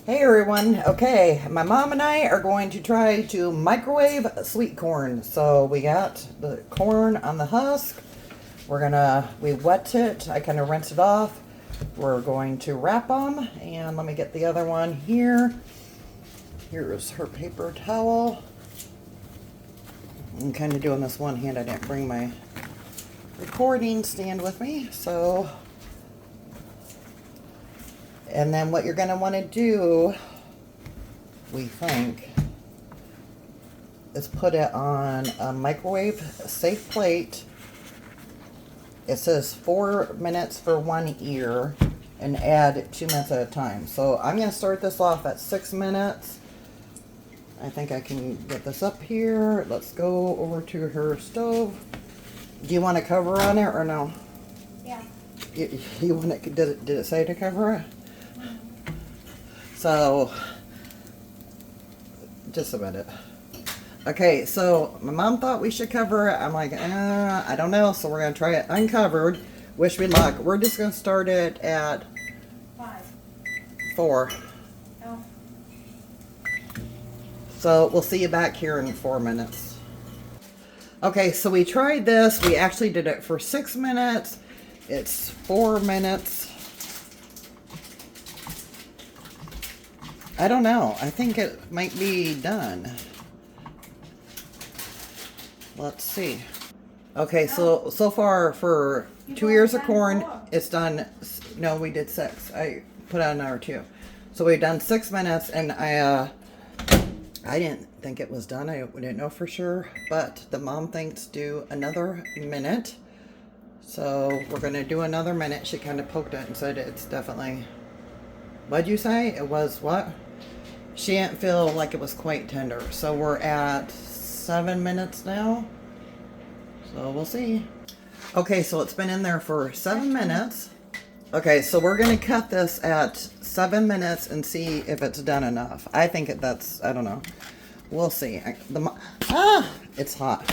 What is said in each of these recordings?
Hey everyone, okay, my mom and I are going to try to microwave sweet corn. So we got the corn on the husk. We wet it, I kind of rinse it off. We're going to wrap them, and let me get the other one here. Here's her paper towel. I'm kind of doing this one hand, I didn't bring my recording stand with me, so. And then what you're going to want to do, we think, is put it on a microwave safe plate. It says 4 minutes for 1 ear and add 2 minutes at a time. So I'm going to start this off at 6 minutes. I think I can get this up here. Let's go over to her stove. Do you want a cover on it or no? Yeah. You want it? Did it say to cover it? So, just a minute. Okay, so my mom thought we should cover it. I'm like, I don't know. So we're going to try it uncovered. Wish me luck. We're just going to start it at 4. Oh. So we'll see you back here in 4 minutes. Okay, so we tried this. We actually did it for 6 minutes. It's 4 minutes. I don't know. I think it might be done. Let's see. Okay, so far for 2 ears of corn, it's done. No, we did 6. I put on another 2. So we've done 6 minutes, and I didn't think it was done. I didn't know for sure, but the mom thinks do another minute. So we're gonna do another minute. She kind of poked it and said it's definitely. What'd you say? It was what? She didn't feel like it was quite tender. So we're at 7 minutes now. So we'll see. Okay, so it's been in there for 7 minutes. Okay, so we're going to cut this at 7 minutes and see if it's done enough. I think that's, I don't know. We'll see. It's hot.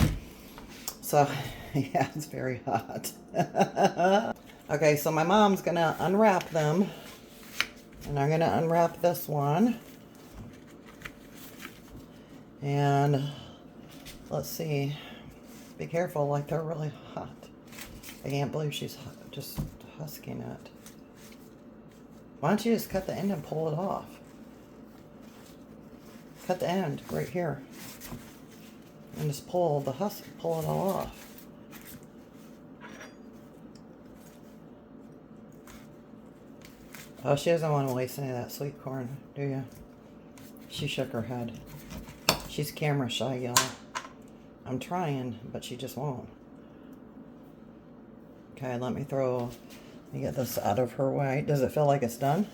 So, yeah, it's very hot. Okay, so my mom's going to unwrap them. And I'm going to unwrap this one. And let's see. Be careful, like they're really hot. I can't believe she's just husking it. Why don't you just cut the end and pull it off? Cut the end right here. And just pull the husk, pull it all off. Oh, she doesn't want to waste any of that sweet corn, do you? She shook her head. She's camera shy, y'all. I'm trying, but she just won't. Okay, let me get this out of her way. Does it feel like it's done?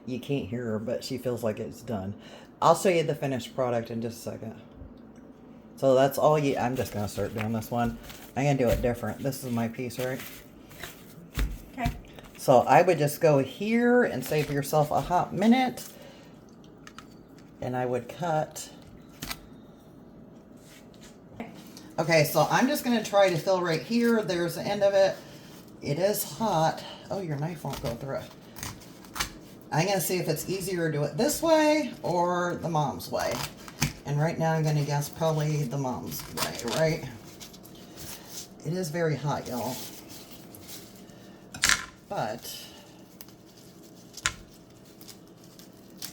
You can't hear her, but she feels like it's done. I'll show you the finished product in just a second. So that's all I'm just going to start doing this one. I'm going to do it different. This is my piece, right? Okay. So I would just go here and save yourself a hot minute. And I would cut. Okay, so I'm just going to try to fill right here. There's the end of it. It is hot. Oh, your knife won't go through it. I'm going to see if it's easier to do it this way or the mom's way. And right now I'm going to guess probably the mom's way, right? It is very hot, y'all. But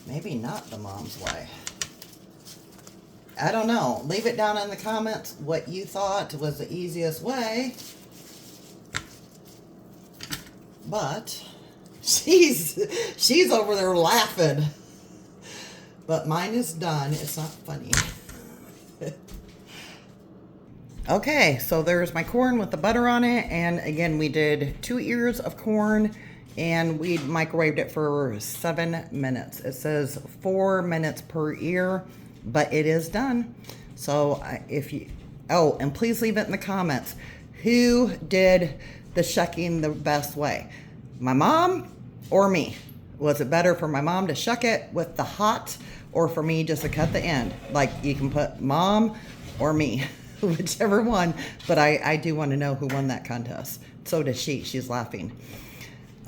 maybe not the mom's way. I don't know. Leave it down in the comments what you thought was the easiest way. But she's over there laughing. But mine is done. It's not funny. Okay, so there's my corn with the butter on it. And again, we did 2 ears of corn. And we microwaved it for 7 minutes. It says 4 minutes per ear, but it is done. So and please leave it in the comments. Who did the shucking the best way? My mom or me? Was it better for my mom to shuck it with the hot or for me just to cut the end? Like you can put mom or me, whichever one. But I do want to know who won that contest. So does she. She's laughing.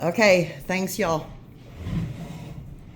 Okay, thanks y'all.